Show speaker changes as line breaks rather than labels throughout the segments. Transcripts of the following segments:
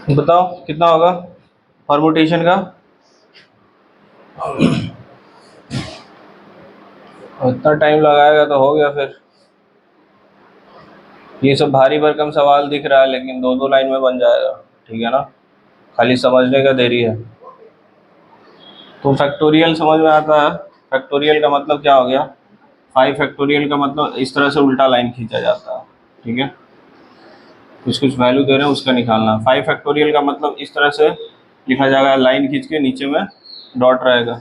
बताओ कितना होगा परमुटेशन का। इतना टाइम लगाएगा तो हो गया फिर। ये सब भारी भरकम सवाल दिख रहा है लेकिन दो दो लाइन में बन जाएगा। ठीक है ना, खाली समझने का देरी है। तो फैक्टोरियल समझ में आता है। फैक्टोरियल का मतलब क्या हो गया? 5 फैक्टोरियल का मतलब इस तरह से उल्टा लाइन खींचा जाता है। ठीक है, कुछ कुछ वैल्यू दे रहे हैं उसका निकालना। 5 फैक्टोरियल का मतलब इस तरह से लिखा जाएगा, लाइन खींच के नीचे में डॉट रहेगा।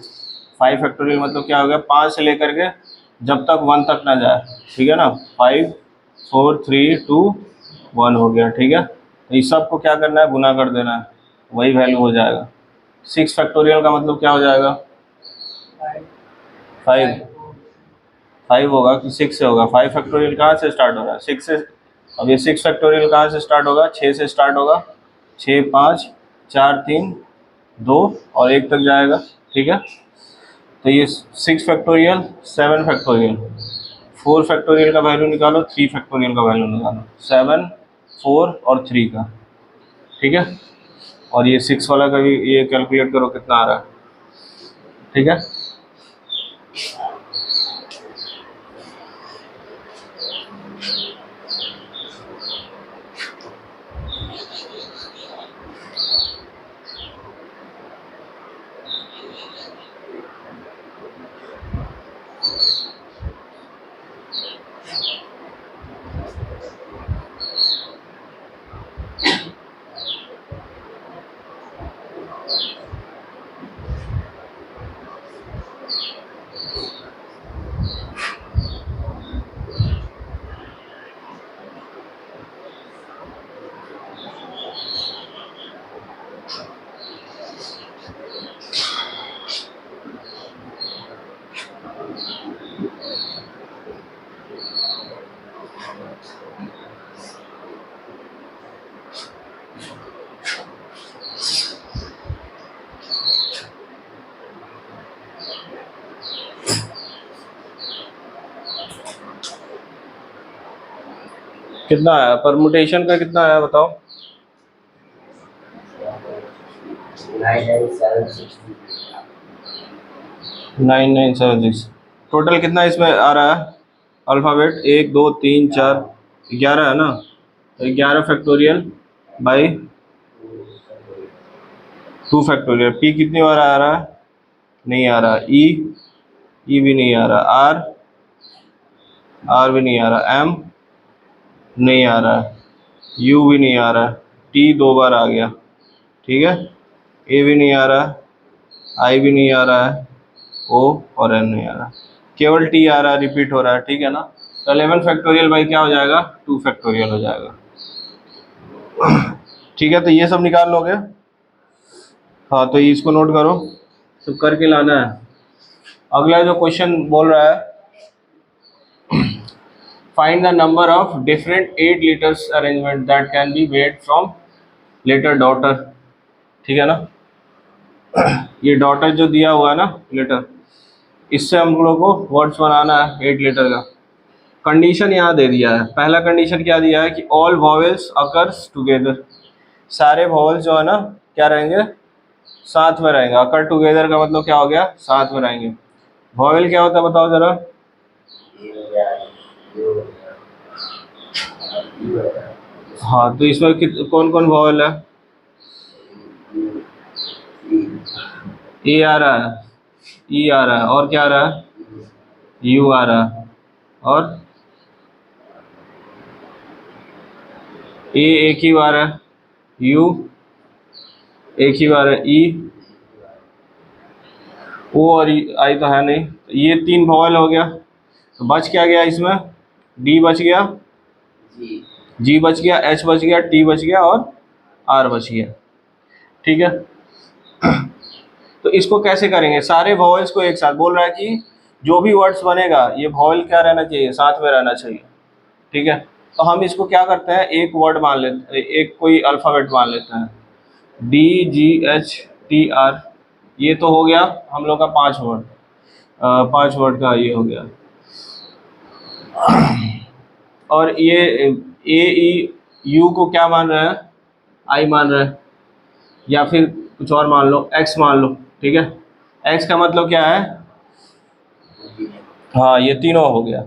5 फैक्टोरियल मतलब क्या हो गया? 5 से लेकर के जब तक 1 तक ना जाए। ठीक है ना, 5 4 3 2 1 हो गया। ठीक है, तो इस सब को क्या करना है? गुना कर देना है, वही वैल्यू हो जाएगा। 6 फैक्टोरियल का मतलब क्या हो जाएगा? 5 5 होगा कि 6 से होगा? 5 फैक्टोरियल कहाँ से स्टार्ट हो रहा है? 6 से। अब ये 6 फैक्टोरियल कहाँ से स्टार्ट होगा? 6 से स्टार्ट होगा। 6 5 4 3 2 और 1 तक जाएगा। ठीक है, तो ये 6 फैक्टोरियल 7 फैक्टोरियल। 4 फैक्टोरियल का वैल्यू निकालो, 3 फैक्टोरियल का वैल्यू निकालो, 7 4 और 3 का। ठीक है, और ये 6 वाला का भी ये कैलकुलेट करो कितना आ रहा है। ठीक है, कितना आया परमुटेशन का? कितना आया बताओ? 9976। टोटल कितना इसमें आ रहा है? अल्फ़ाबेट 1 2 3 4 11 है ना, तो 11 फैक्टोरियल बाई 2 फैक्टोरियल। पी कितनी बार आ रहा है? नहीं आ रहा। ई भी नहीं आ रहा। आर भी नहीं आ रहा। एम नहीं आ रहा है। यू भी नहीं आ रहा है। टी 2 बार आ गया। ठीक है, ए भी नहीं आ रहा है, आई भी नहीं आ रहा है, ओ और एन नहीं आ रहा, केवल टी आ रहा है, रिपीट हो रहा है। ठीक है ना, तो 11 फैक्टोरियल बाई क्या हो जाएगा? 2 फैक्टोरियल हो जाएगा। ठीक है, तो ये सब निकाल लोगे। हाँ, तो इसको नोट करो, सब करके लाना है। अगला जो क्वेश्चन बोल रहा है, find the number of different 8 letters arrangement that can be made from letter daughter. ठीक है ना, ये डॉटर जो दिया हुआ है ना लेटर, इससे हम लोग को वर्ड्स बनाना है 8 लीटर का। कंडीशन यहाँ दे दिया है। पहला कंडीशन क्या दिया है कि ऑल वॉवेल्स अकर्स टुगेदर। सारे वॉवेल्स जो है ना क्या रहेंगे? साथ में रहेंगे। अकर टुगेदर का मतलब क्या हो गया? साथ में रहेंगे। वॉवेल क्या होता है बताओ जरा? हाँ, तो इसमें कौन कौन वॉवेल है? ए आ रहा है, ई आ रहा है, और क्या आ रहा है? यू आ रहा है, और ए एक ही बार है, यू एक ही बार है, ई ओ और आई तो है नहीं, तो ये 3 वॉवेल हो गया। तो बच क्या गया इसमें? डी बच गया, जी बच गया, एच बच गया, टी बच गया और आर बच गया। ठीक है, तो इसको कैसे करेंगे? सारे वॉवेल्स को एक साथ बोल रहा है कि जो भी वर्ड्स बनेगा ये वॉवेल क्या रहना चाहिए? साथ में रहना चाहिए। ठीक है, तो हम इसको क्या करते हैं, एक वर्ड मान लेते हैं, एक कोई अल्फ़ाबेट मान लेते हैं, D G H T R. ये तो हो गया हम लोग का 5 वर्ड, 5 वर्ड का ये हो गया। और ये ए ई यू को क्या मान रहे हैं? आई मान रहे हैं। या फिर कुछ और मान लो, x मान लो, ठीक है। x का मतलब क्या है, हाँ ये तीनों हो गया।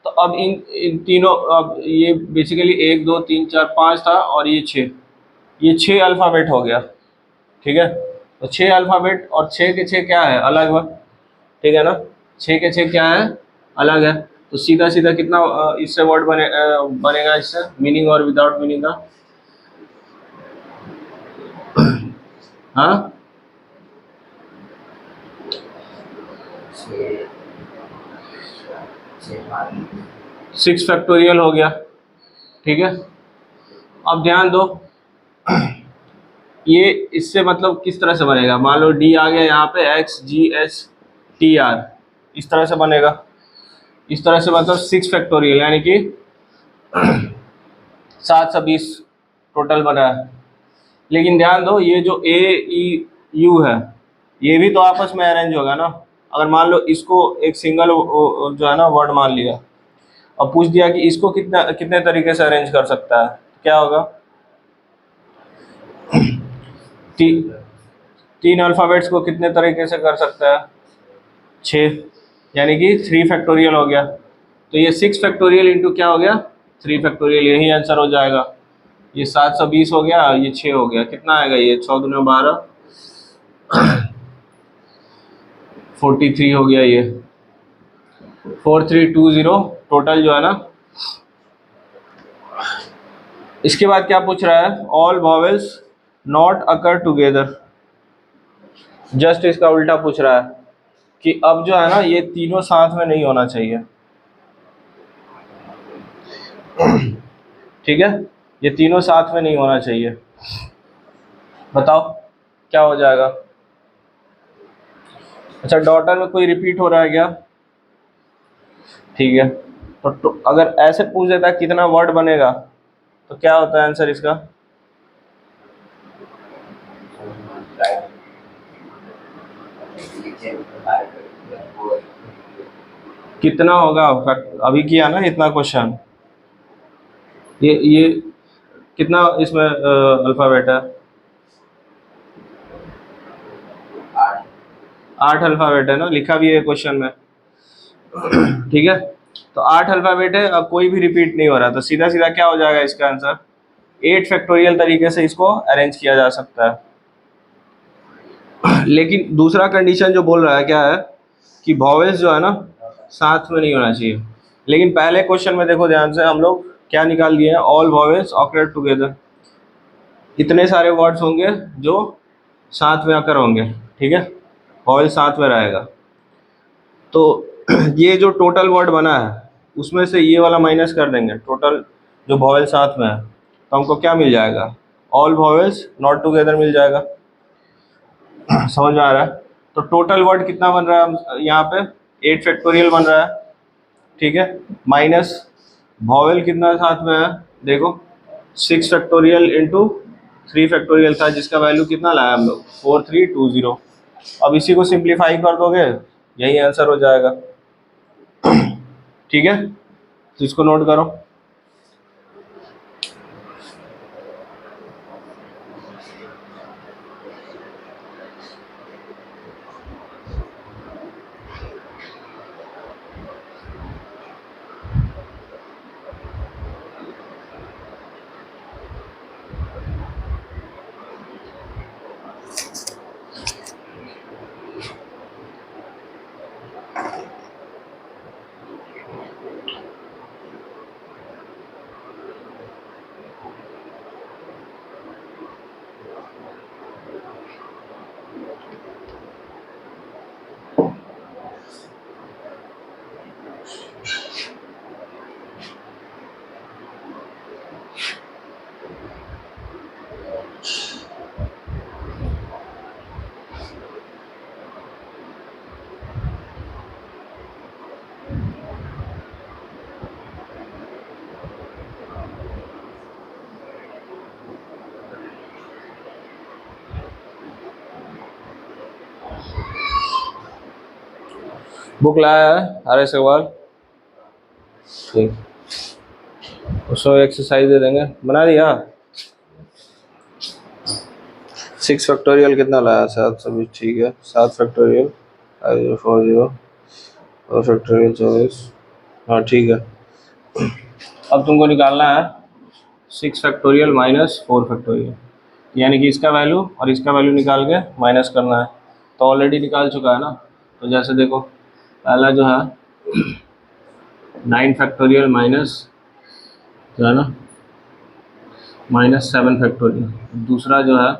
तो अब इन तीनों, अब ये बेसिकली 1 2 3 4 5 था और ये 6, ये 6 अल्फ़ाबेट हो गया, ठीक है। तो 6 अल्फ़ाबेट और 6 के 6 क्या है, अलग है, ठीक है ना। 6 के 6 क्या है, अलग है। तो सीधा सीधा कितना इससे वर्ड बनेगा, इससे मीनिंग और विदाउट मीनिंग का, हाँ 6 फैक्टोरियल हो गया, ठीक है। अब ध्यान दो, ये इससे मतलब किस तरह से बनेगा, मान लो डी आ गया यहाँ पे, x G S T R, इस तरह से बनेगा। इस तरह से मतलब 6 फैक्टोरियल यानी कि 720 टोटल बना है। लेकिन ध्यान दो, ये जो ए ई यू है, ये भी तो आपस में अरेंज होगा ना। अगर मान लो इसको एक सिंगल जो है ना वर्ड मान लिया, और पूछ दिया कि इसको कितना कितने तरीके से अरेंज कर सकता है, क्या होगा, ती, 3 अल्फ़ाबेट्स को कितने तरीके से कर सकता है, 6, यानी कि 3 फैक्टोरियल हो गया। तो ये 6 फैक्टोरियल इंटू क्या हो गया, 3 फैक्टोरियल, यही आंसर हो जाएगा। ये 720 हो गया, ये 6 हो गया, कितना आएगा ये, 6 दूनी 12, 43 हो गया, ये 4320 टोटल जो है ना। इसके बाद क्या पूछ रहा है, all vowels not occur together, just इसका उल्टा पूछ रहा है कि अब जो है ना ये तीनों साथ में नहीं होना चाहिए, ठीक है, ये तीनों साथ में नहीं होना चाहिए। बताओ क्या हो जाएगा। अच्छा, डॉटर में कोई रिपीट हो रहा है क्या, ठीक है। तो अगर ऐसे पूछ देता कितना वर्ड बनेगा, तो क्या होता है आंसर इसका, कितना होगा, अभी किया ना इतना क्वेश्चन, ये कितना इसमें अल्फ़ाबेट है, 8 अल्फ़ाबेट है ना, लिखा भी है क्वेश्चन में, ठीक है। तो 8 अल्फ़ाबेट है, अब कोई भी रिपीट नहीं हो रहा, तो सीधा सीधा क्या हो जाएगा इसका आंसर, 8 फैक्टोरियल तरीके से इसको अरेंज किया जा सकता है। लेकिन दूसरा कंडीशन जो बोल रहा है क्या है, कि वॉवेल्स जो है ना साथ में नहीं होना चाहिए। लेकिन पहले क्वेश्चन में देखो ध्यान से, हम लोग क्या निकाल लिए हैं, ऑल वॉवेल्स ऑकर टुगेदर, इतने सारे वर्ड्स होंगे जो साथ में आकर होंगे, ठीक है, वॉवेल साथ में रहेगा। तो ये जो टोटल वर्ड बना है उसमें से ये वाला माइनस कर देंगे, टोटल जो वॉवेल साथ में है, तो हमको क्या मिल जाएगा, ऑल वॉवेल्स नॉट टुगेदर मिल जाएगा। समझ में आ रहा है। तो टोटल वर्ड कितना बन रहा है यहाँ पे, 8 फैक्टोरियल बन रहा है, ठीक है, माइनस वॉवेल कितना साथ में है, देखो 6 फैक्टोरियल इंटू 3 फैक्टोरियल था, जिसका वैल्यू कितना लाया हम लोग, 4320। अब इसी को सिंप्लीफाई कर दोगे, यही आंसर हो जाएगा, ठीक है। तो इसको नोट करो। बुक लाया है हरे सवाल, ठीक, उसमें एक्सरसाइज दे देंगे, बना दिया। 6 फैक्टोरियल कितना लाया? 7 सभी ठीक है। 7 फैक्टोरियल 40 और फैक्टोरियल 24। हाँ ठीक है। अब तुमको निकालना है 6 फैक्टोरियल माइनस 4 फैक्टोरियल, यानी कि इसका वैल्यू और इसका वैल्यू निकाल के माइनस करना है। तो ऑलरेडी निकाल चुका है ना। तो जैसे देखो पहला जो है 9 फैक्टोरियल माइनस जो है ना माइनस 7 फैक्टोरियल, दूसरा जो है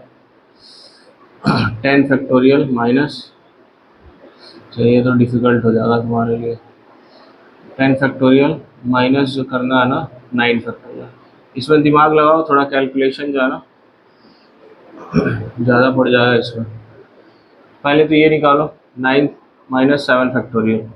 10 फैक्टोरियल माइनस, चलिए तो डिफ़िकल्ट हो जाएगा तुम्हारे लिए, 10 फैक्टोरियल माइनस जो करना है ना 9 फैक्टोरियल। इसमें दिमाग लगाओ थोड़ा, कैलकुलेशन जो है ना ज़्यादा पड़ जाएगा इसमें। पहले तो ये निकालो 9 माइनस 7 फैक्टोरियल,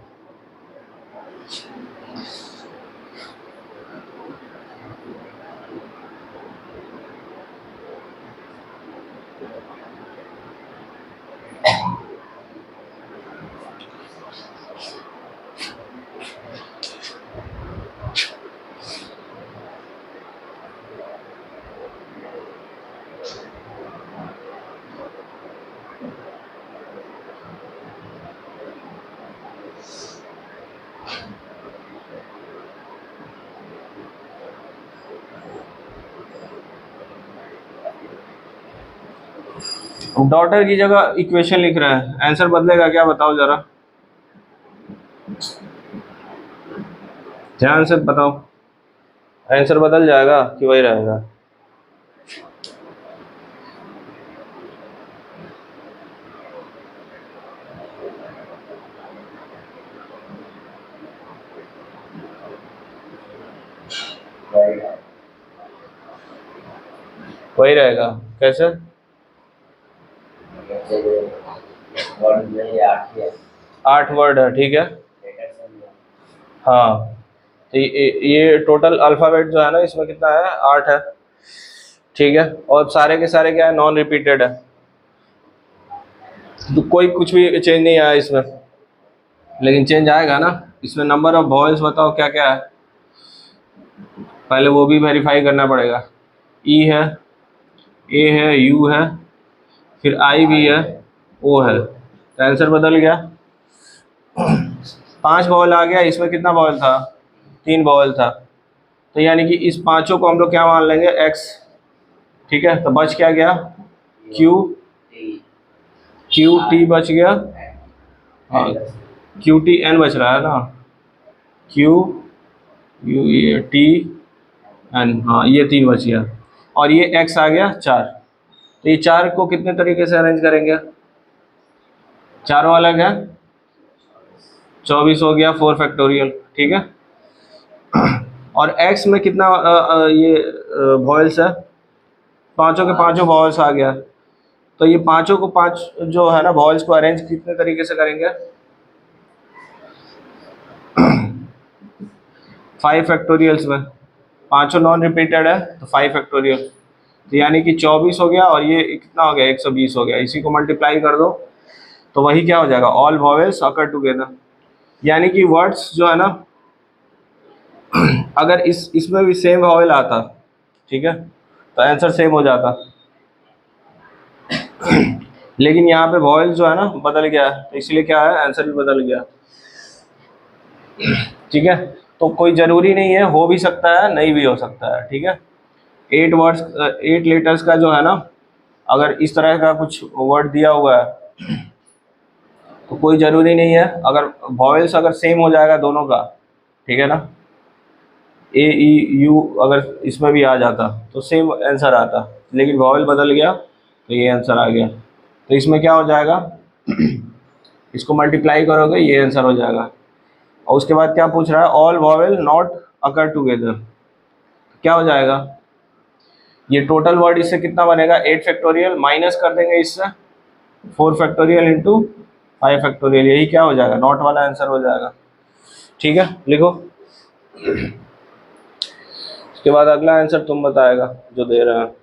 डॉटर की जगह इक्वेशन लिख रहा है, आंसर बदलेगा क्या बताओ जरा, ध्यान से बताओ। आंसर बदल जाएगा कि वही रहेगा? वही रहेगा। कैसे? 8 वर्ड है, ठीक है। हाँ तो ये टोटल अल्फ़ाबेट जो है ना इसमें कितना है? 8 है, ठीक है। और सारे के सारे क्या है? नॉन रिपीटेड है, तो कोई कुछ भी चेंज नहीं आया इसमें। लेकिन चेंज आएगा ना इसमें। नंबर ऑफ वॉवल्स बताओ क्या क्या है, पहले वो भी वेरीफाई करना पड़ेगा। ई है, ए है, यू है, फिर आई भी है, ओ है। तो आंसर बदल गया। 5 वॉवल आ गया, इसमें कितना वॉवल था? 3 वॉवल था। तो यानी कि इस पांचों को हम लोग क्या मान लेंगे? एक्स, ठीक है। तो बच क्या गया? क्यू, क्यू टी बच गया। हाँ क्यू टी एन बच रहा है ना, क्यू यू ये टी एन, हाँ ये 3 बच गया। और ये एक्स आ गया 4। तो ये 4 को कितने तरीके से अरेंज करेंगे? चारों अलग है, 24 हो गया 4 फैक्टोरियल, ठीक है। और एक्स में कितना ये वॉयल्स है? पांचों के पांचों वॉयल्स आ गया। तो ये पांचों को पांच जो है ना वॉयल्स को अरेंज कितने तरीके से करेंगे? 5 फैक्टोरियल्स में। पांचों नॉन रिपीटेड है तो 5 फैक्टोरियल, तो यानी कि 24 हो गया और ये कितना हो गया? 120 हो गया। इसी को मल्टीप्लाई कर दो तो वही क्या हो जाएगा? ऑल वॉवेल्स अकर टुगेदर। यानी कि वर्ड्स जो है ना अगर इसमें भी सेम वॉवेल आता, ठीक है, तो आंसर सेम हो जाता। लेकिन यहाँ पे वॉवेल जो है ना बदल गया है, तो इसलिए क्या है? आंसर भी बदल गया, ठीक है। तो कोई ज़रूरी नहीं है, हो भी सकता है नहीं भी हो सकता है, ठीक है। 8 वर्ड्स 8 लेटर्स का जो है ना अगर इस तरह का कुछ वर्ड दिया हुआ है तो कोई ज़रूरी नहीं है, अगर वॉवेल्स अगर सेम हो जाएगा दोनों का, ठीक है ना, ए ई यू अगर इसमें भी आ जाता तो सेम आंसर आता, लेकिन वॉवेल बदल गया तो ये आंसर आ गया। तो इसमें क्या हो जाएगा? इसको मल्टीप्लाई करोगे ये आंसर हो जाएगा। और उसके बाद क्या पूछ रहा है? All vowel not occur together, क्या हो जाएगा? ये टोटल वर्ड इससे कितना बनेगा? 8 फैक्टोरियल माइनस कर देंगे इससे 4 फैक्टोरियल इंटू 5 फैक्टोरियल, यही क्या हो जाएगा? नॉट वाला आंसर हो जाएगा, ठीक है। लिखो। उसके बाद अगला आंसर तुम बताएगा जो दे रहे हैं।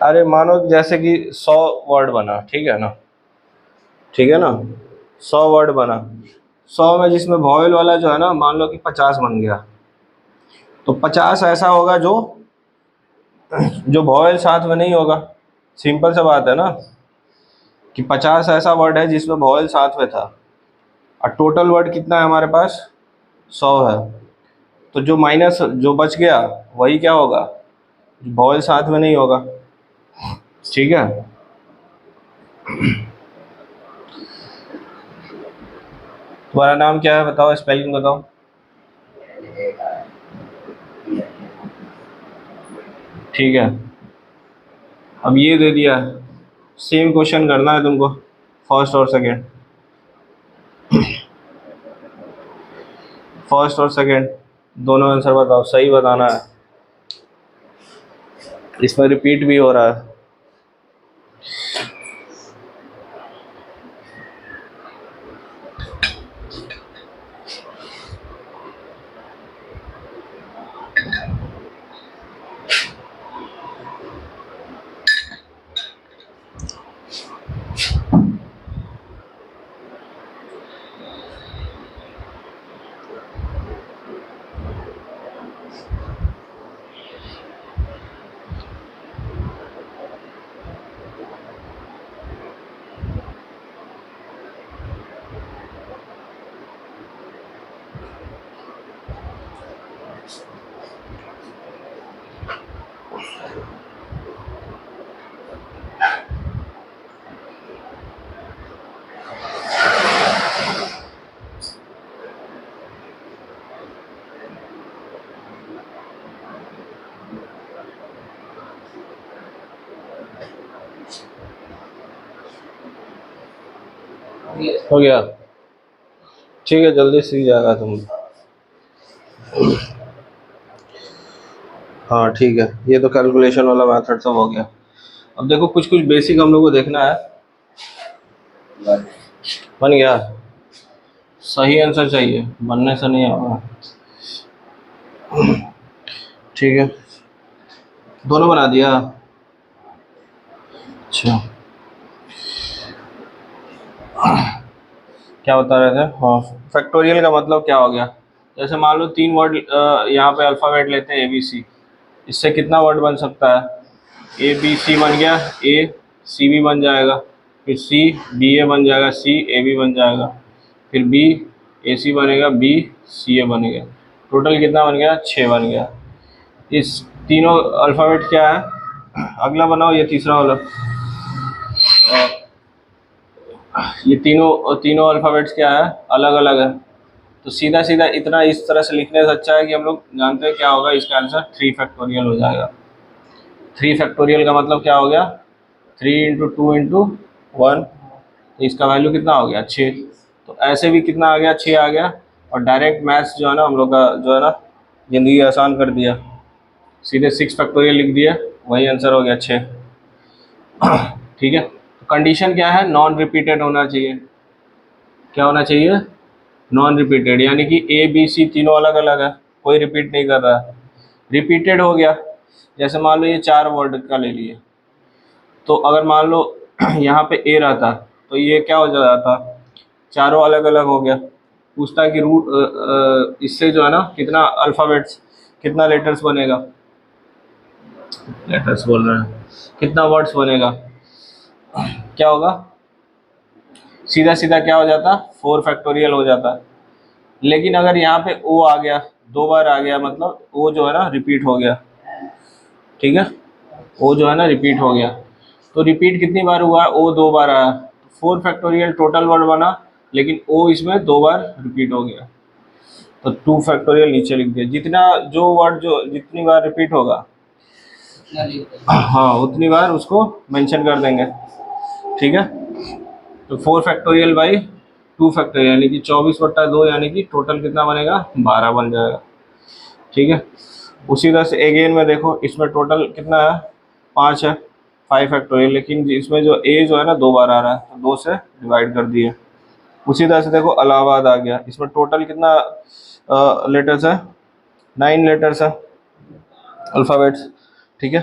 अरे मानो जैसे कि 100 वर्ड बना, ठीक है ना, ठीक है ना, 100 वर्ड बना, 100 में जिसमें वॉवेल वाला जो है ना, मान लो कि 50 बन गया, तो 50 ऐसा होगा जो जो वॉवेल साथ में नहीं होगा। सिंपल सा बात है ना, कि 50 ऐसा वर्ड है जिसमें वॉवेल साथ में था, और टोटल वर्ड कितना है हमारे पास, 100 है। तो जो माइनस जो बच गया वही क्या होगा, वॉवेल साथ में नहीं होगा, ठीक है। तुम्हारा नाम क्या है बताओ, स्पेलिंग बताओ। ठीक है, अब ये दे दिया, सेम क्वेश्चन करना है तुमको, फर्स्ट और सेकंड, फर्स्ट और सेकंड दोनों आंसर बताओ, सही बताना है, इसमें रिपीट भी हो रहा है। हो गया, ठीक है, जल्दी सीख जाएगा तुम। हाँ ठीक है, ये तो कैलकुलेशन वाला मेथड सब हो गया। अब देखो कुछ कुछ बेसिक हम लोग को देखना है। बन गया, सही आंसर चाहिए, बनने से नहीं होगा, ठीक है। दोनों बना दिया, अच्छा क्या बता रहे थे, हाँ फैक्टोरियल का मतलब क्या हो गया, जैसे मान लो 3 वर्ड यहाँ पे अल्फ़ाबेट लेते हैं ABC, इससे कितना वर्ड बन सकता है, ABC बन गया, ACB बन जाएगा, फिर CBA बन जाएगा, CAB बन जाएगा, फिर BAC बनेगा, BCA बनेगा, टोटल कितना बन गया, 6 बन गया। इस तीनों अल्फ़ाबेट क्या है, अगला बनाओ ये तीसरा वाला, ये तीनों तीनों अल्फ़ाबेट्स क्या है, अलग अलग है। तो सीधा सीधा इतना इस तरह से लिखने से अच्छा है कि हम लोग जानते हैं क्या होगा, इसका आंसर 3 फैक्टोरियल हो जाएगा। 3 फैक्टोरियल का मतलब क्या हो गया, 3 इंटू 2 इंटू 1, तो इसका वैल्यू कितना हो गया, 6। तो ऐसे भी कितना आ गया, 6 आ गया। और डायरेक्ट मैथ्स जो है ना हम लोग का, जो है ना, ज़िंदगी आसान कर दिया, सीधे 6 फैक्टोरियल लिख दिया, वही आंसर हो गया 6। ठीक है, तो कंडीशन क्या है, नॉन रिपीटेड होना चाहिए। क्या होना चाहिए, नॉन रिपीटेड, यानी कि ABC तीनों अलग अलग है, कोई रिपीट नहीं कर रहा है। रिपीटेड हो गया, जैसे मान लो ये 4 वर्ड का ले लिए, तो अगर मान लो यहाँ पे A रहता तो ये क्या हो जाता, चारों अलग अलग हो गया। पूछता है कि रूट इससे जो है ना कितना अल्फ़ाबेट्स, कितना लेटर्स बनेगा, लेटर्स बोल रहे हैं, कितना वर्ड्स बनेगा, क्या होगा, सीधा सीधा क्या हो जाता, 4 फैक्टोरियल हो जाता। लेकिन अगर यहाँ पे O आ गया, 2 बार आ गया, मतलब O जो है ना रिपीट हो गया, ठीक है, O जो है ना रिपीट हो गया, तो रिपीट कितनी बार हुआ, O 2 बार आया, 4 फैक्टोरियल टोटल वर्ड बना, लेकिन O इसमें 2 बार रिपीट हो गया, तो 2 फैक्टोरियल नीचे लिख दिया। जितना जो वर्ड जो जितनी बार रिपीट होगा, हाँ उतनी बार उसको मेंशन कर देंगे, ठीक है। तो 4 फैक्टोरियल बाई 2 फैक्टोरियल, यानी कि 24/2, यानी कि टोटल कितना बनेगा, 12 बन जाएगा, ठीक है। उसी तरह से अगेन में देखो, इसमें टोटल कितना है, 5 है, 5 फैक्टोरियल, लेकिन इसमें जो A जो है ना 2 बार आ रहा है, तो 2 से डिवाइड कर दिए। उसी तरह से देखो इलाहाबाद आ गया, इसमें टोटल कितना लेटर्स है, 9 लेटर्स है, अल्फ़ाबेट्स, ठीक है।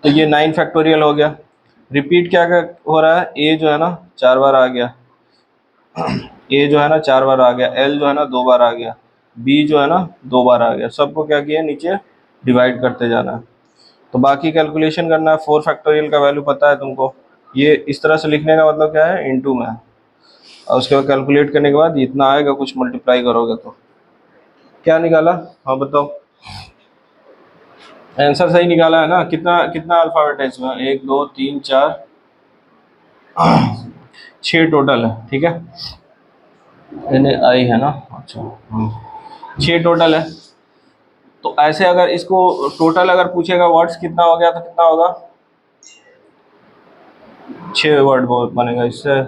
तो ये 9 फैक्टोरियल हो गया। रिपीट क्या क्या हो रहा है, ए जो है ना 4 बार आ गया, ए जो है ना 4 बार आ गया, एल जो है ना 2 बार आ गया, बी जो है ना 2 बार आ गया। सबको क्या किया, नीचे डिवाइड करते जाना है। तो बाकी कैलकुलेशन करना है। 4 फैक्टोरियल का वैल्यू पता है तुमको, ये इस तरह से लिखने का मतलब क्या है, इनटू में है। और उसके बाद कैलकुलेट करने के बाद इतना आएगा, कुछ मल्टीप्लाई करोगे तो क्या निकाला, हाँ बताओ। आंसर सही निकाला है ना। कितना कितना अल्फ़ाबेट है इसमें, 1 2 3 4 6 टोटल है, ठीक है। एन आई है ना, अच्छा 6 टोटल है। तो ऐसे अगर इसको टोटल अगर पूछेगा वर्ड्स कितना हो गया तो कितना होगा, 6 वर्ड बनेगा इससे।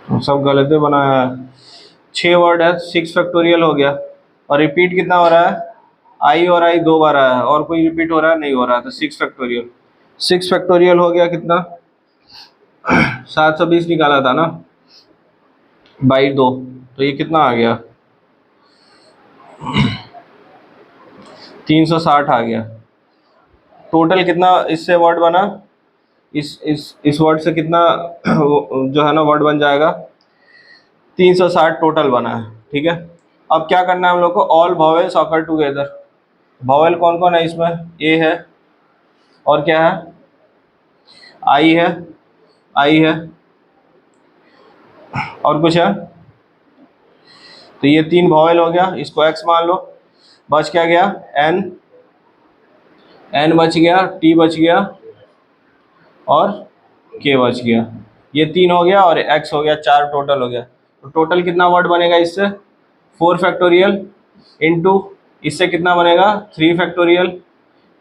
तो सब गलत ही बनाया है। 6 वर्ड है, 6 फैक्टोरियल हो गया। और रिपीट कितना हो रहा है, आई और आई 2 बार आया है, और कोई रिपीट हो रहा है, नहीं हो रहा है, तो 6 फैक्टोरियल। 6 फैक्टोरियल हो गया कितना, 720 निकाला था ना बाई 2, तो ये कितना आ गया, 360 आ गया। टोटल कितना इससे वर्ड बना, इस वर्ड से कितना जो है ना वर्ड बन जाएगा, 360 टोटल बना है, ठीक है। अब क्या करना है हम लोग को, all vowels occur together. Vowel कौन कौन है इसमें, ए है, और क्या है, आई है, आई है, और कुछ है। तो ये 3 वॉवेल हो गया, इसको एक्स मान लो। बच क्या गया, एन, एन बच गया, टी बच गया, और के बच गया। ये 3 हो गया और एक्स हो गया, 4 टोटल हो गया। तो टोटल कितना वर्ड बनेगा इससे, 4 फैक्टोरियल इंटू इससे कितना बनेगा, 3 फैक्टोरियल।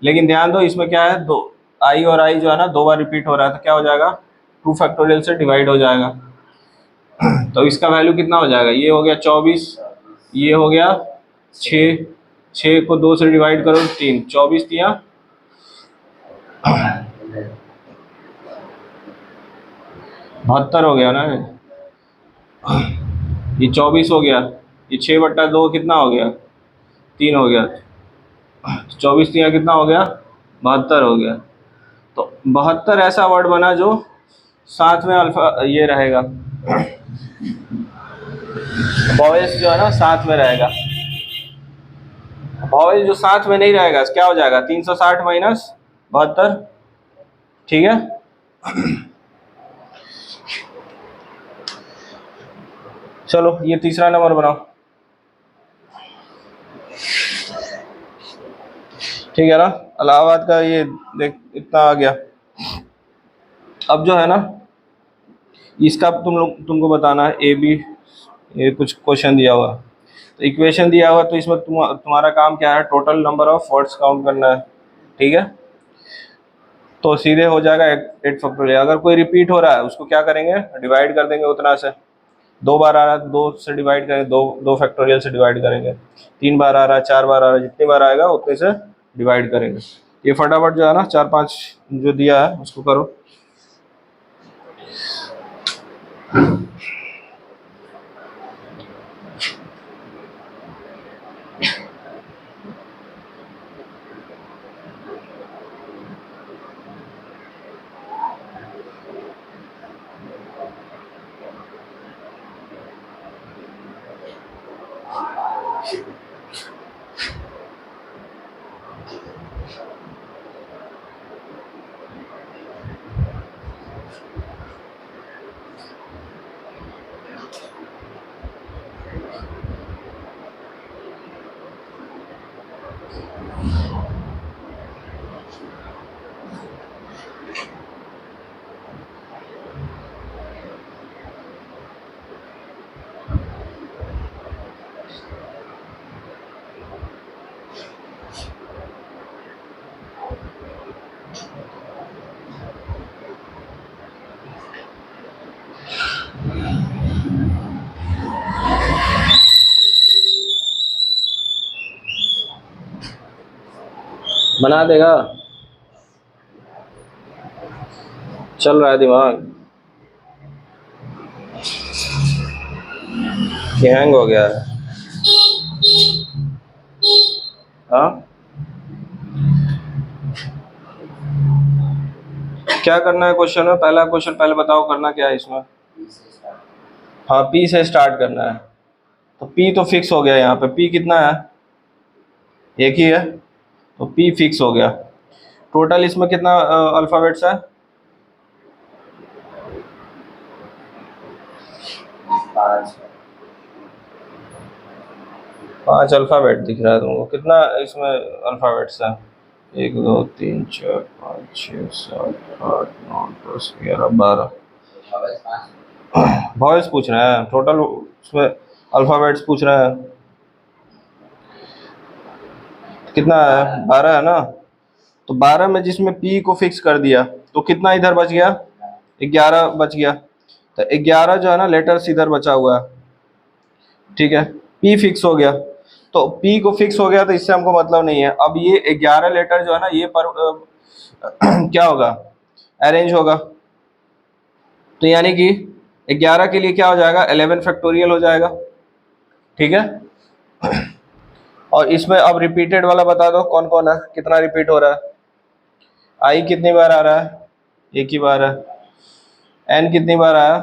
लेकिन ध्यान दो इसमें क्या है, दो आई और आई जो है ना 2 बार रिपीट हो रहा है, तो क्या हो जाएगा, 2 फैक्टोरियल से डिवाइड हो जाएगा। तो इसका वैल्यू कितना हो जाएगा, ये हो गया 24, ये हो गया 6, 6 को 2 से डिवाइड करो 3, 24 दिया 72 हो गया ना। ये 24 हो गया, ये 6/2 कितना हो गया, 3 हो गया। 24 दिया कितना हो गया, 72 हो गया। तो 72 ऐसा वर्ड बना जो साथ में अल्फा ये रहेगा, वॉवेल्स जो है ना साथ में रहेगा। वॉवेल जो साथ में नहीं रहेगा क्या हो जाएगा, 360 माइनस 72, ठीक है। चलो ये तीसरा नंबर बनाओ, ठीक है ना। इलाहाबाद का ये देख इतना आ गया। अब जो है ना इसका तुमको बताना है, ए बी, ये कुछ क्वेश्चन दिया हुआ, तो इक्वेशन दिया हुआ, तो इसमें तुम्हारा काम क्या है, total number of words count करना है, ठीक है। तो सीधे हो जाएगा 8 फैक्टोरियल। अगर कोई रिपीट हो रहा है उसको क्या करेंगे, डिवाइड कर देंगे उतना से। 2 बार आ रहा है 2 से डिवाइड करेंगे, 2 फैक्टोरियल से डिवाइड करेंगे। 3 बार आ रहा है, 4 बार आ रहा है, जितनी बार आएगा उतने से डिवाइड करेंगे। ये फटाफट जो है ना 4-5 जो दिया है उसको करो। बना देगा, चल रहा है दिमाग। ये हैंग हो गया है। हाँ, क्या करना है क्वेश्चन में? पहला क्वेश्चन पहले बताओ, करना क्या है इसमें? हाँ, पी से स्टार्ट करना है। तो पी तो फिक्स हो गया, यहाँ पे पी कितना है? एक ही है, तो पी फिक्स हो गया। टोटल इसमें कितना अल्फाबेट्स है? 5 अल्फाबेट दिख रहा है तुमको? कितना इसमें अल्फाबेट्स है? 1 2 3 4 5 6 7 8 9 10 11 12। वॉइस पूछ रहे हैं, टोटल उसमें अल्फाबेट्स पूछ रहे हैं। कितना है? 12 है ना? तो 12 में जिसमें पी को फिक्स कर दिया, तो कितना इधर बच गया? 11 बच गया। तो 11 जो है ना, लेटर्स इधर बचा हुआ है। ठीक है, पी फिक्स हो गया। तो पी को फिक्स हो गया तो इससे हमको मतलब नहीं है। अब ये 11 लेटर जो है ना, ये पर क्या होगा? अरेंज होगा। तो यानी कि 11 के लिए क्या हो जाएगा? 11 फैक्टोरियल हो जाएगा। ठीक है, और इसमें अब रिपीटेड वाला बता दो कौन कौन है, कितना रिपीट हो रहा है? आई कितनी बार आ रहा है? एक ही बार है। एन कितनी बार आया?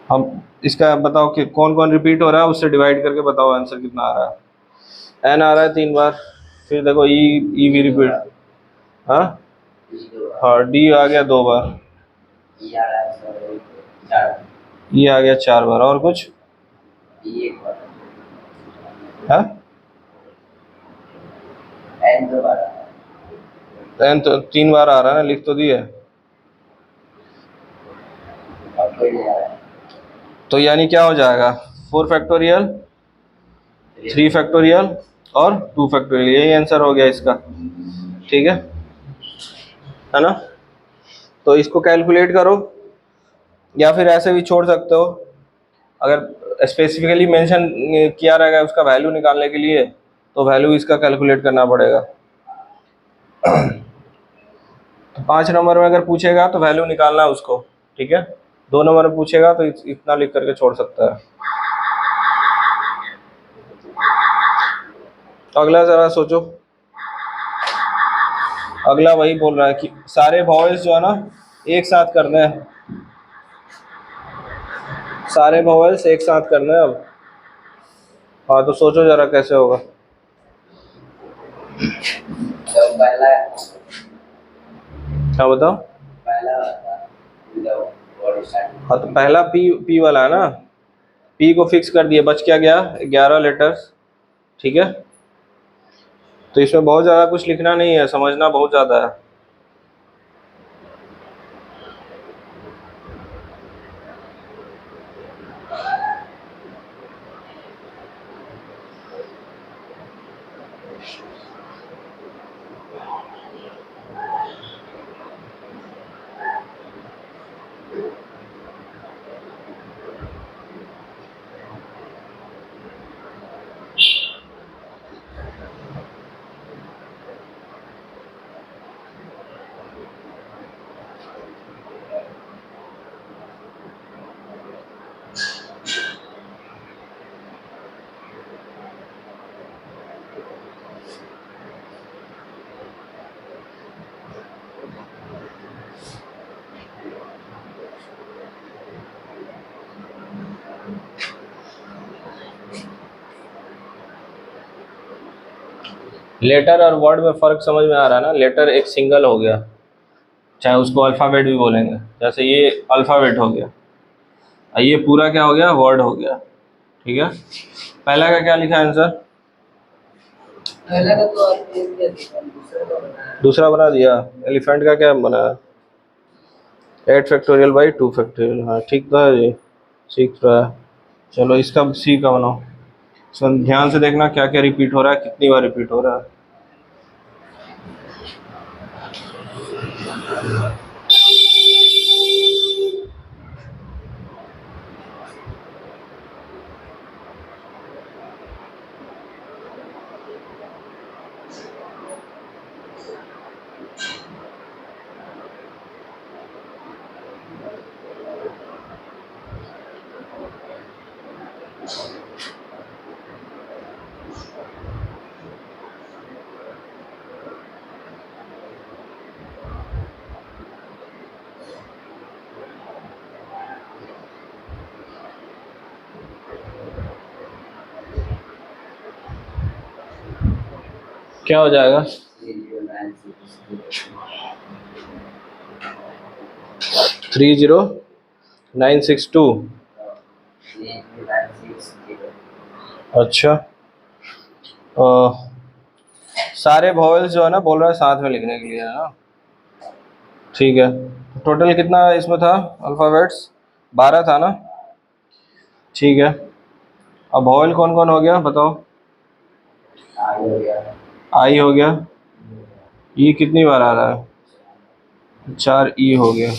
हम इसका बताओ कि कौन कौन रिपीट हो रहा है, उससे डिवाइड करके बताओ आंसर कितना आ रहा है। एन आ रहा है 3 बार। फिर देखो ई, ई भी रिपीट। हाँ, हाँ, डी आ गया 2 बार। ई आ गया 4 बार। और कुछ? हाँ, एन तो 3 बार आ रहा है ना, लिख तो दिए। तो यानी क्या हो जाएगा? 4 फैक्टोरियल, 3 फैक्टोरियल और 2 फैक्टोरियल, यही आंसर हो गया इसका। ठीक है ना? तो इसको कैलकुलेट करो, या फिर ऐसे भी छोड़ सकते हो। अगर स्पेसिफिकली मेंशन किया रहेगा उसका वैल्यू निकालने के लिए, तो वैल्यू इसका कैलकुलेट करना पड़ेगा। तो 5 नंबर में अगर पूछेगा तो वैल्यू निकालना है उसको। ठीक है, 2 नंबर में पूछेगा तो इतना लिख करके छोड़ सकता है। तो अगला जरा सोचो। अगला वही बोल रहा है कि सारे वॉवेल्स जो है ना, एक साथ करने हैं। सारे वॉवेल्स एक साथ करने हैं अब। हाँ, तो सोचो जरा कैसे होगा। हाँ, बताओ। हाँ, तो पहला पी, पी वाला है ना, पी को फिक्स कर दिए, बच क्या गया? 11 लेटर्स। ठीक है, तो इसमें बहुत ज़्यादा कुछ लिखना नहीं है, समझना बहुत ज़्यादा है। लेटर और वर्ड में फ़र्क समझ में आ रहा है ना? लेटर एक सिंगल हो गया, चाहे उसको अल्फ़ाबेट भी बोलेंगे। जैसे ये अल्फ़ाबेट हो गया, और ये पूरा क्या हो गया? वर्ड हो गया। ठीक है, पहला का क्या लिखा है आंसर? दूसरा बना दिया। एलिफेंट का क्या बनाया? 8 फैक्टोरियल बाई 2 फैक्टोरियल। हाँ, ठीक तो है जी, सीख रहा है। चलो इसका सी का बनाओ। सर ध्यान से देखना क्या क्या रिपीट हो रहा है, कितनी बार रिपीट हो रहा है। क्या हो जाएगा? 30962। अच्छा, सारे वॉवेल्स जो है ना बोल रहा है साथ में लिखने के लिए, है ना? ठीक है, टोटल कितना इसमें था अल्फ़ाबेट्स? 12 था ना? ठीक है, अब वॉवेल कौन कौन हो गया बताओ? आई हो गया। ई कितनी बार आ रहा है? 4 ई हो गया।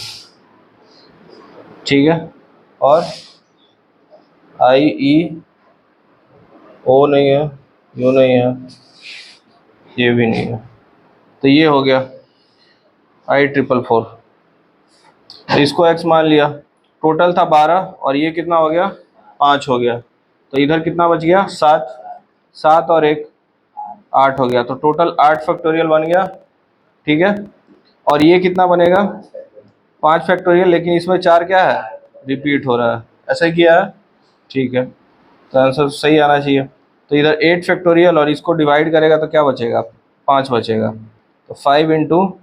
ठीक है, और आई ई, ओ नहीं है, यू नहीं है, ये भी नहीं है, तो ये हो गया I444। तो इसको एक्स मान लिया। टोटल था 12 और ये कितना हो गया? 5 हो गया। तो इधर कितना बच गया? 7। 7 और 1 8 हो गया। तो टोटल 8 फैक्टोरियल बन गया। ठीक है, और ये कितना बनेगा? 5 फैक्टोरियल, लेकिन इसमें 4 क्या है? रिपीट हो रहा है। ऐसे किया है। ठीक है, तो आंसर सही आना चाहिए। तो इधर 8 फैक्टोरियल और इसको डिवाइड करेगा तो क्या बचेगा? 5 बचेगा। तो 5 इंटू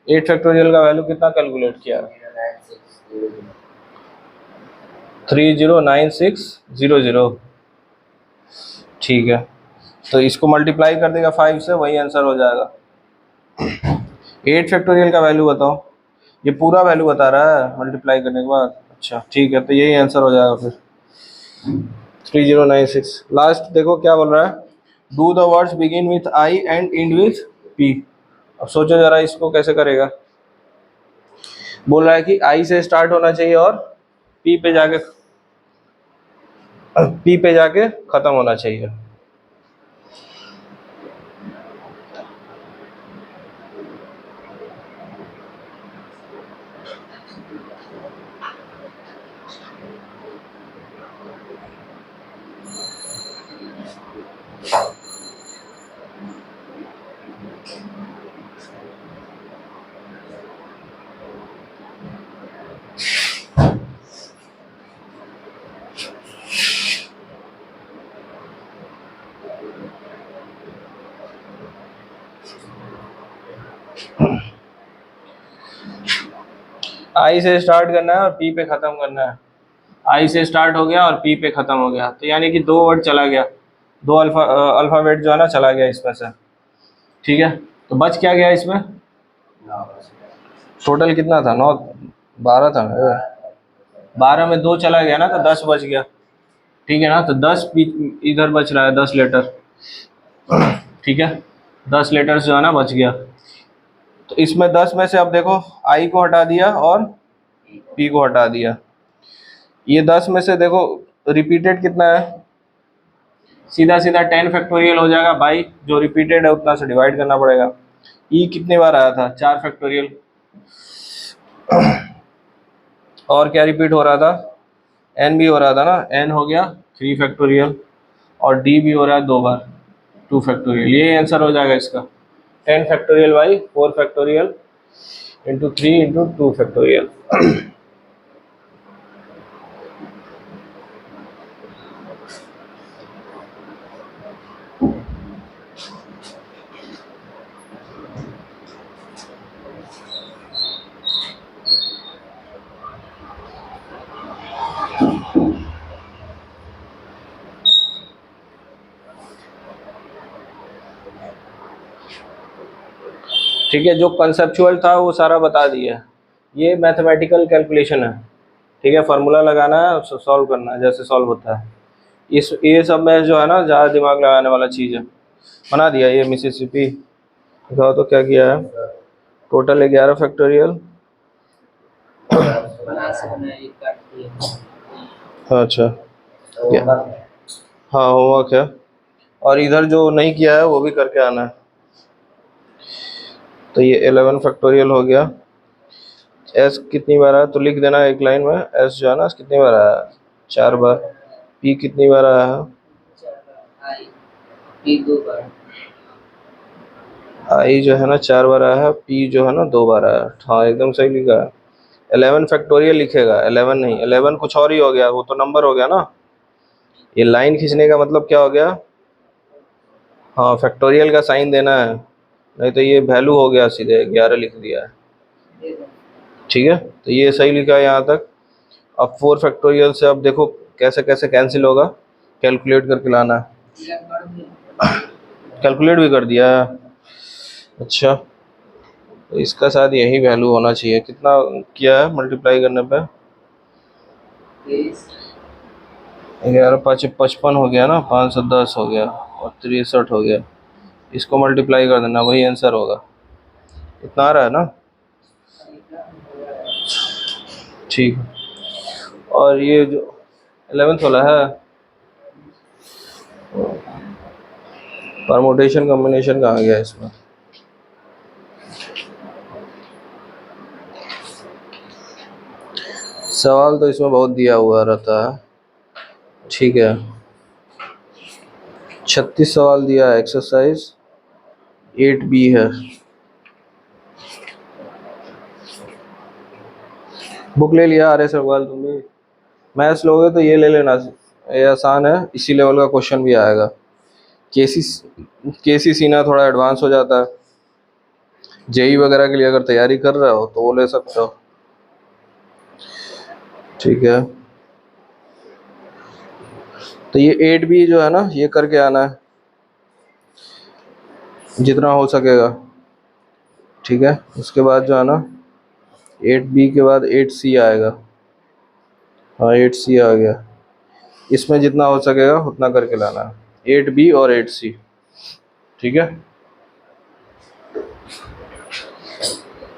8 फैक्टोरियल का वैल्यू कितना कैलकुलेट किया? 309,600। ठीक है, तो इसको मल्टीप्लाई कर देगा 5 से, वही आंसर हो जाएगा। 8 फैक्टोरियल का वैल्यू बताओ। ये पूरा वैल्यू बता रहा है मल्टीप्लाई करने के बाद। अच्छा ठीक है, तो यही आंसर हो जाएगा फिर 3096। लास्ट देखो क्या बोल रहा है, do the words begin with I and and with P. अब सोचो जरा इसको कैसे करेगा। बोल रहा है कि आई से स्टार्ट होना चाहिए और पी पे जाके खत्म होना चाहिए। आई से स्टार्ट करना है और पी पे खत्म करना है। आई से स्टार्ट हो गया और पी पे खत्म हो गया, तो यानी कि 2 वर्ड चला गया, 2 अल्फ़ाबेट जो है ना चला गया इसमें से। ठीक है, तो बच क्या गया इसमें? टोटल कितना था? 9, 12 था ना? 12 में 2 चला गया ना, तो 10 बच गया। ठीक है ना, तो 10 इधर बच रहा है, 10 लेटर। ठीक है, 10 लेटर जो है ना बच गया। तो इसमें 10 में से अब देखो आई को हटा दिया और पी को हटा दिया। ये 10 में से देखो रिपीटेड कितना है? सीधा सीधा 10 फैक्टोरियल हो जाएगा बाई जो रिपीटेड है उतना से डिवाइड करना पड़ेगा। ई कितने बार आया था? 4 फैक्टोरियल। और क्या रिपीट हो रहा था? एन भी हो रहा था ना, एन हो गया 3 फैक्टोरियल और डी भी हो रहा है 2 बार 2 फैक्टोरियल। ये आंसर हो जाएगा इसका 10 factorial by 4 factorial into 3 into 2 factorial. ठीक है, जो कंसेप्चुअल था वो सारा बता दिया। ये मैथमेटिकल कैलकुलेशन है। ठीक है, फार्मूला लगाना है, सॉल्व करना है जैसे सॉल्व होता है। इस ये सब में जो है ना ज़्यादा दिमाग लगाने वाला चीज़ है। बना दिया ये मिसिसिपी। दिखाओ तो क्या किया है। Total 11 factorial. अच्छा, हाँ होमवर्क है, और इधर जो नहीं किया है वो भी करके आना है। तो ये 11 फैक्टोरियल हो गया। एस कितनी बार आया तो लिख देना एक लाइन में। एस जो है ना कितनी बार आया? 4 बार। पी कितनी बार आया है? आई जो है ना 4 बार आया है, पी जो है ना 2 बार आया है। हाँ एकदम सही लिखा है। 11 फैक्टोरियल लिखेगा, 11 नहीं, 11 कुछ और ही हो गया, वो तो नंबर हो गया ना। ये लाइन खींचने का मतलब क्या हो गया? हाँ, फैक्टोरियल का साइन देना है, नहीं तो ये वैल्यू हो गया, सीधे 11 लिख दिया है। ठीक है, तो ये सही लिखा है यहाँ तक। अब 4 फैक्टोरियल से अब देखो कैसे कैसे कैंसिल होगा, कैलकुलेट करके लाना है। कैलकुलेट भी कर दिया है, अच्छा। तो इसका शायद यही वैल्यू होना चाहिए, कितना किया है मल्टीप्लाई करने पे? 11 5 55 हो गया ना, 510 हो गया और 63 हो गया। इसको मल्टीप्लाई कर देना, वही आंसर होगा। इतना आ रहा है ना? ठीक। और ये जो 11th वाला है, परमुटेशन कॉम्बिनेशन कहाँ गया इसमें? सवाल तो इसमें बहुत दिया हुआ रहता है, ठीक है। 36 सवाल दिया है, एक्सरसाइज 8B है। बुक ले लिया आर्य सवाल तुम भी? मैथ्स लोगे तो ये ले लेना, ये आसान है, इसी लेवल का क्वेश्चन भी आएगा। केसी केसी सीना थोड़ा एडवांस हो जाता है, जेई वगैरह के लिए अगर तैयारी कर रहे हो तो वो ले सकते हो, ठीक है। तो ये 8B जो है ना, ये करके आना है जितना हो सकेगा, ठीक है। उसके बाद जो है ना, 8B के बाद 8C आएगा। हाँ, 8C आ गया, इसमें जितना हो सकेगा उतना करके लाना है, 8B और 8C, ठीक है।